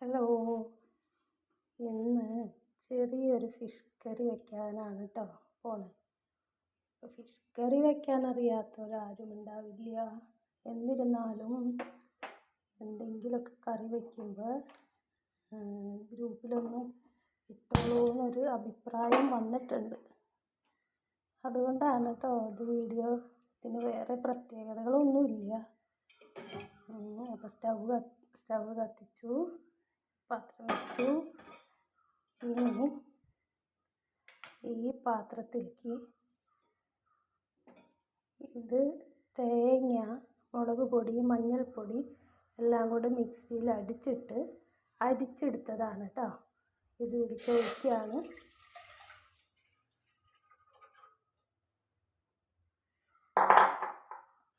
Hello, ഇന്ന് ചെറിയൊരു fish curry വെക്കാനാണ് കേട്ടോ പോണത്. ഫിഷ് കറി വെക്കാൻ അറിയാത്തവരാരും ഉണ്ടാവില്ല. എന്നിരുന്നാലും എന്തെങ്കിലുമൊക്കെ കറി വയ്ക്കുമ്പോൾ ഗ്രൂപ്പിലൊന്ന് ഇട്ടോളൂ എന്നൊരു അഭിപ്രായം വന്നിട്ടുണ്ട്. അതുകൊണ്ടാണ് കേട്ടോ ഇത് വീഡിയോ. ഇതിന് വേറെ പ്രത്യേകതകളൊന്നുമില്ല. അപ്പോൾ സ്റ്റവ് കത്തിച്ചു, പാത്രം വെച്ചു. ഇനി ഈ പാത്രത്തിലേക്ക് ഇത് തേങ്ങ, മുളക് പൊടി, മഞ്ഞൾപ്പൊടി എല്ലാം കൂടി മിക്സിയിൽ അരിച്ചെടുത്തതാണ് കേട്ടോ. ഇത് ഇതിലേക്ക് ഒഴിക്കുകയാണ്.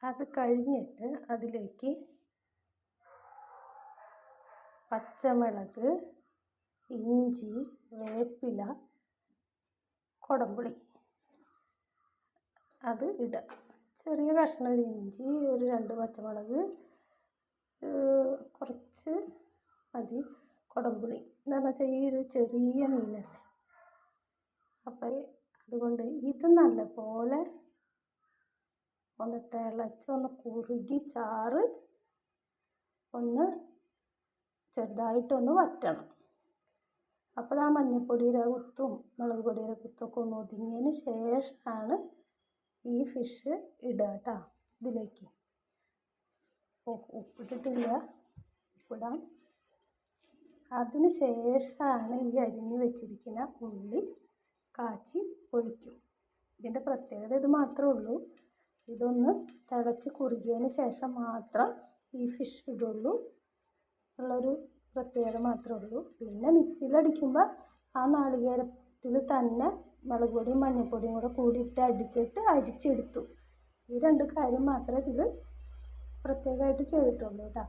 അത് കഴിഞ്ഞിട്ട് അതിലേക്ക് പച്ചമുളക്, ഇഞ്ചി, വേപ്പില, കുടംപുളി അത് ഇടുക. ചെറിയ കഷ്ണം ഇഞ്ചി, ഒരു 2 പച്ചമുളക്, കുറച്ച് മതി കുടംപുളി. എന്താണെന്ന് വെച്ചാൽ ഈ ഒരു ചെറിയ മീനല്ലേ, അപ്പം അതുകൊണ്ട് ഇത് നല്ലപോലെ ഒന്ന് തിളച്ച് ഒന്ന് കുറുകി ചാറ് ഒന്ന് ചെറുതായിട്ടൊന്ന് വറ്റണം. അപ്പോൾ ആ മഞ്ഞൾപ്പൊടിയുടെ കുത്തും മുളക് പൊടിയുടെ കുത്തൊക്കെ ഒന്ന് ഒതുങ്ങിയതിന് ശേഷമാണ് ഈ ഫിഷ് ഇടുക കേട്ടോ ഇതിലേക്ക്. ഉപ്പിട്ടിട്ടില്ല, ഉപ്പിടാം. അതിന് ശേഷമാണ് ഈ അരിഞ്ഞ് വെച്ചിരിക്കുന്ന ഉള്ളി കാച്ചി ഒഴിക്കും. ഇതിൻ്റെ പ്രത്യേകത ഇത് മാത്രമേ ഉള്ളൂ. ഇതൊന്ന് തിളച്ച് കുറുകിയതിന് ശേഷം മാത്രം ഈ ഫിഷ് ഇടുള്ളൂ ഉള്ളൊരു പ്രത്യേകത മാത്രമേ ഉള്ളൂ. പിന്നെ മിക്സിയിലടിക്കുമ്പോൾ ആ നാളികേരത്തിൽ തന്നെ മുളക് പൊടിയും മഞ്ഞൾപ്പൊടിയും കൂടെ കൂടിയിട്ട് അരിച്ചെടുത്തു. ഈ 2 കാര്യം മാത്രമേ ഇതിൽ പ്രത്യേകമായിട്ട് ചെയ്തിട്ടുള്ളൂ കേട്ടോ.